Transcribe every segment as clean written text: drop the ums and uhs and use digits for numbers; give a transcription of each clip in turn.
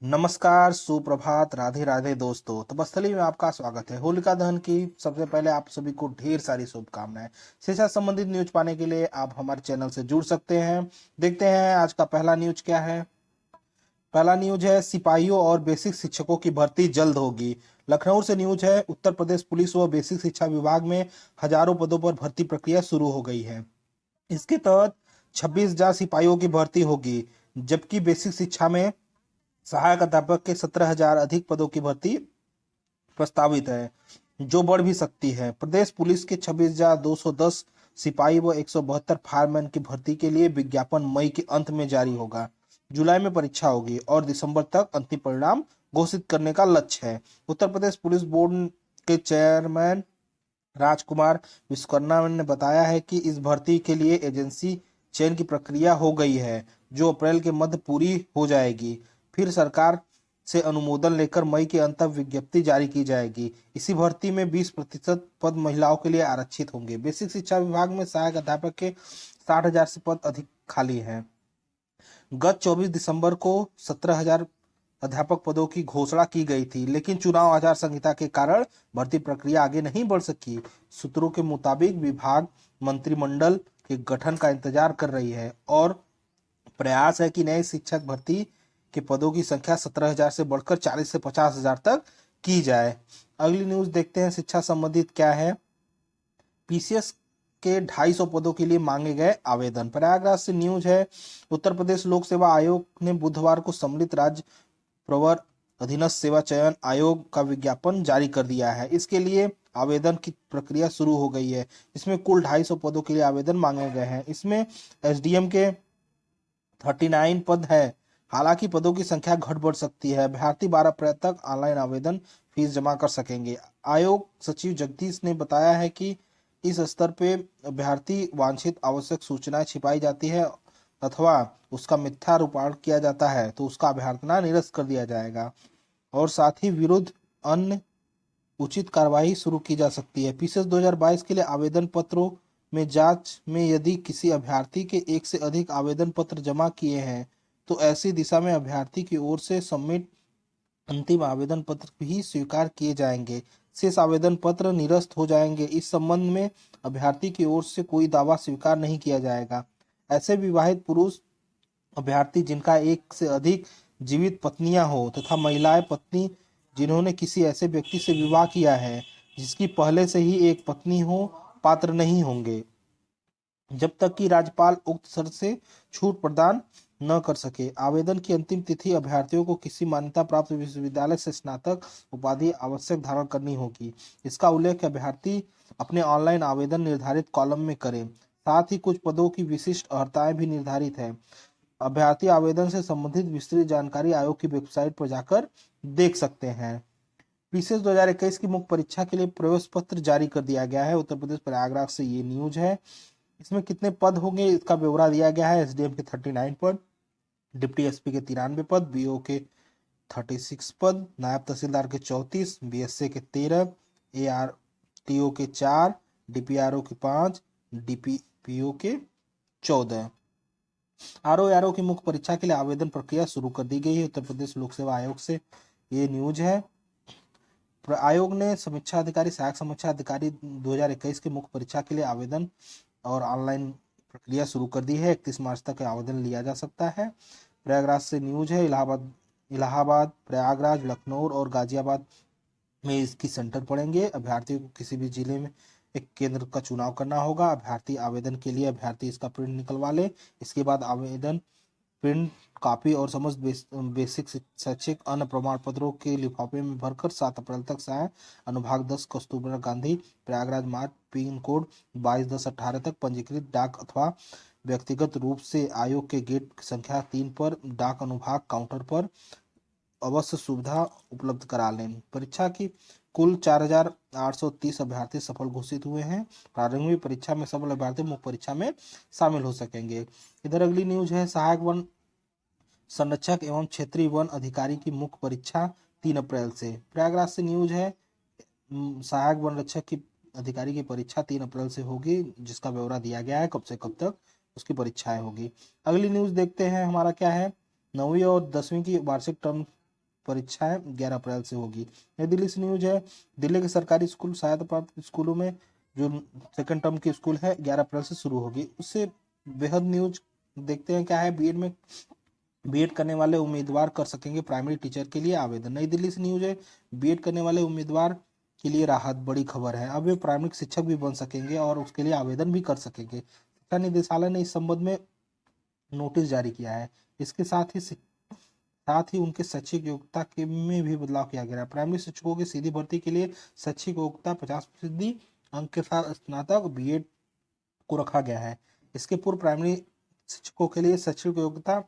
नमस्कार, सुप्रभात, राधे राधे दोस्तों। तपस्थली में आपका स्वागत है। होलिका दहन की सबसे पहले आप सभी को ढेर सारी शुभकामनाएं। शिक्षा संबंधित न्यूज पाने के लिए आप हमारे चैनल से जुड़ सकते हैं। देखते हैं आज का पहला न्यूज क्या है। पहला न्यूज है, सिपाहियों और बेसिक शिक्षकों की भर्ती जल्द होगी। लखनऊ से न्यूज है, उत्तर प्रदेश पुलिस व बेसिक शिक्षा विभाग में हजारों पदों पर भर्ती प्रक्रिया शुरू हो गई है। इसके तहत 26,000 सिपाहियों की भर्ती होगी, जबकि बेसिक शिक्षा में सहायक अध्यापक के 17,000 अधिक पदों की भर्ती प्रस्तावित है, जो बढ़ भी सकती है। प्रदेश पुलिस के 26,210 सिपाही व 172 फायरमैन की भर्ती के लिए विज्ञापन मई के अंत में जारी होगा। जुलाई में परीक्षा होगी और दिसंबर तक अंतिम परिणाम घोषित करने का लक्ष्य है। उत्तर प्रदेश पुलिस बोर्ड के चेयरमैन राजकुमार विश्वकर्मा ने बताया है कि इस भर्ती के लिए एजेंसी चयन की प्रक्रिया हो गई है, जो अप्रैल के मध्य पूरी हो जाएगी। फिर सरकार से अनुमोदन लेकर मई के अंत तक विज्ञप्ति जारी की जाएगी। इसी भर्ती में 20% पद महिलाओं के लिए आरक्षित होंगे। बेसिक शिक्षा विभाग में सहायक अध्यापक के 60,000 से पद अधिक खाली हैं। गत 24 दिसंबर को 17,000 अध्यापक पदों की घोषणा की गई थी, लेकिन चुनाव आचार संहिता के कारण भर्ती प्रक्रिया आगे नहीं बढ़ सकी। सूत्रों के मुताबिक विभाग मंत्रिमंडल के गठन का इंतजार कर रही है और प्रयास है कि नए शिक्षक भर्ती के पदों की संख्या 17,000 से बढ़कर 40 से 50,000 तक की जाए। अगली न्यूज देखते हैं, शिक्षा संबंधित क्या है। पीसीएस के 250 पदों के लिए मांगे गए आवेदन। प्रयागराज से न्यूज है, उत्तर प्रदेश लोक सेवा आयोग ने बुधवार को सम्मिलित राज्य प्रवर अधीनस्थ सेवा चयन आयोग का विज्ञापन जारी कर दिया है। इसके लिए आवेदन की प्रक्रिया शुरू हो गई है। इसमें कुल 250 पदों के लिए आवेदन मांगे गए हैं। इसमें एसडीएम के 39 पद है। हालांकि पदों की संख्या घट बढ़ सकती है। अभ्यर्थी 12 अप्रैल तक ऑनलाइन आवेदन फीस जमा कर सकेंगे। आयोग सचिव जगदीश ने बताया है कि इस स्तर पे अभ्यर्थी वांछित आवश्यक सूचनाएं छिपाई जाती है अथवा उसका मिथ्या रूपांतरण किया जाता है तो उसका अभ्यर्थना निरस्त कर दिया जाएगा और साथ ही विरुद्ध अन्य उचित कार्रवाई शुरू की जा सकती है। पीसीएस 2022 के लिए आवेदन पत्रों में जांच में यदि किसी अभ्यर्थी के एक से अधिक आवेदन पत्र जमा किए हैं तो ऐसी दिशा में अभ्यर्थी की ओर से सबमिट अंतिम आवेदन पत्र भी स्वीकार किए जाएंगे। शेष आवेदन पत्र निरस्त हो जाएंगे। इस संबंध में अभ्यर्थी की ओर से कोई दावा स्वीकार नहीं किया जाएगा। ऐसे विवाहित पुरुष अभ्यर्थी जिनका एक से अधिक जीवित पत्नियां हो तथा महिलाएं पत्नी जिन्होंने किसी ऐसे व्यक्ति से विवाह किया है जिसकी पहले से ही एक पत्नी हो, पात्र नहीं होंगे, जब तक कि राज्यपाल उक्त शर्त से छूट प्रदान न कर सके। आवेदन की अंतिम तिथि अभ्यर्थियों को किसी मान्यता प्राप्त विश्वविद्यालय से स्नातक उपाधि आवश्यक धारण करनी होगी। इसका उल्लेख अभ्यर्थी अपने ऑनलाइन आवेदन निर्धारित कॉलम में करें। साथ ही कुछ पदों की विशिष्ट अर्हताएं भी निर्धारित है। अभ्यर्थी आवेदन से संबंधित विस्तृत जानकारी आयोग की वेबसाइट पर जाकर देख सकते हैं। पीसीएस 2021 की मुख्य परीक्षा के लिए प्रवेश पत्र जारी कर दिया गया है। उत्तर प्रदेश प्रयागराज से ये न्यूज है। इसमें कितने पद होंगे इसका ब्यौरा दिया गया है। एसडीएम के 39 पद, डिप्टी एसपी के 93 पद, बीओ के 36 पद, नायब तहसीलदार के 34, बीएसए के 13, एआरटीओ के 4, डीपीआरओ के 5, डीपीपीओ के 14। आरओ की मुख्य परीक्षा के लिए आवेदन प्रक्रिया शुरू कर दी गई है। उत्तर प्रदेश लोक सेवा आयोग से ये न्यूज है। आयोग ने समीक्षा अधिकारी, सहायक समीक्षा अधिकारी 2021 की मुख्य परीक्षा के लिए आवेदन और ऑनलाइन प्रक्रिया शुरू कर दी है। 31 मार्च तक आवेदन लिया जा सकता है। प्रयागराज से न्यूज है, इलाहाबाद, प्रयागराज, लखनऊ और गाजियाबाद में इसकी सेंटर पड़ेंगे। अभ्यर्थियों को किसी भी जिले में एक केंद्र का चुनाव करना होगा। अभ्यर्थी आवेदन के लिए अभ्यर्थी इसका प्रिंट निकलवा ले। इसके बाद आवेदन प्रिंट कॉपी और समस्त बेसिक शैक्षिक अन्य प्रमाण पत्रों के लिफाफे में भरकर 7 अप्रैल तक साय अनुभाग 10 कस्तूरबा गांधी प्रयागराज मार्ग पिन कोड 221018 तक पंजीकृत डाक अथवा व्यक्तिगत रूप से आयोग के गेट संख्या 3 पर डाक अनुभाग काउंटर पर अवश्य सुविधा उपलब्ध करा लें। परीक्षा की कुल 4,830 अभ्यर्थी सफल घोषित हुए हैं। प्रारंभिक परीक्षा में सफल अभ्यर्थी मुख्य परीक्षा में शामिल हो सकेंगे। इधर अगली न्यूज है, सहायक वन संरक्षक एवं क्षेत्रीय वन अधिकारी की मुख्य परीक्षा 3 अप्रैल से। प्रयागराज से न्यूज है, सहायक वन रक्षक की अधिकारी की परीक्षा 3 अप्रैल से होगी, जिसका ब्यौरा दिया गया है कब से कब तक उसकी परीक्षाएं होगी। अगली न्यूज देखते हैं हमारा क्या है। 9वीं और 10वीं की वार्षिक टर्म परीक्षाएं 11 अप्रैल से होगी। नई दिल्ली से न्यूज है, दिल्ली के सरकारी स्कूल सहायता प्राप्त स्कूलों में जो सेकंड टर्म की स्कूल है 11 अप्रैल से शुरू होगी। उससे बेहद न्यूज देखते हैं क्या है। बीएड करने वाले उम्मीदवार कर सकेंगे प्राइमरी टीचर के लिए आवेदन। नई दिल्ली से न्यूज है, बीएड करने वाले उम्मीदवार के लिए राहत, बड़ी खबर है। अब वे प्राइमरी शिक्षक भी बन सकेंगे और उसके लिए आवेदन भी कर सकेंगे। शिक्षा निदेशालय ने इस संबंध में नोटिस जारी किया है। इसके साथ ही उनके शैक्षिक योग्यता के में भी बदलाव किया गया है। प्राइमरी शिक्षकों की सीधी भर्ती के लिए शैक्षिक योग्यता 50% अंक के साथ स्नातक बीएड को रखा गया है। इसके पूर्व प्राइमरी शिक्षकों के लिए शैक्षिक योग्यता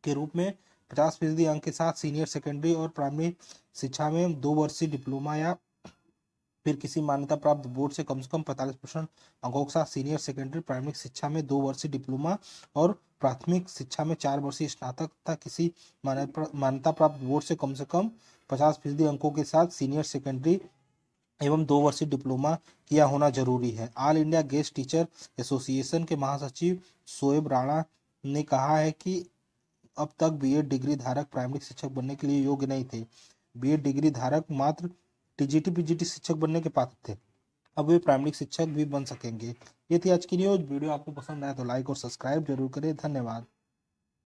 के रूप में 50% अंक के साथ सीनियर सेकेंडरी और प्राइमरी शिक्षा में 2 वर्षीय डिप्लोमा या फिर किसी मान्यता प्राप्त बोर्ड से कम 45% अंकों के साथ सीनियर सेकेंडरी प्राइमरी शिक्षा में 2 वर्षीय डिप्लोमा और प्राथमिक शिक्षा में 4 वर्षीय स्नातक तथा किसी मान्यता प्राप्त बोर्ड से कम 50% अंकों के साथ सीनियर सेकेंडरी एवं 2 वर्षीय डिप्लोमा किया होना जरूरी है। All India guest teacher association के महासचिव शोएब राणा ने कहा है कि अब तक बीएड डिग्री धारक प्राइमरी शिक्षक बनने के लिए योग्य नहीं थे। बीएड डिग्री धारक मात्र टीजीटी पीजीटी शिक्षक बनने के पात्र थे। अब वे प्राइमरी शिक्षक भी बन सकेंगे। ये थी आज की न्यूज। वीडियो आपको पसंद आया तो लाइक और सब्सक्राइब जरूर करें। धन्यवाद।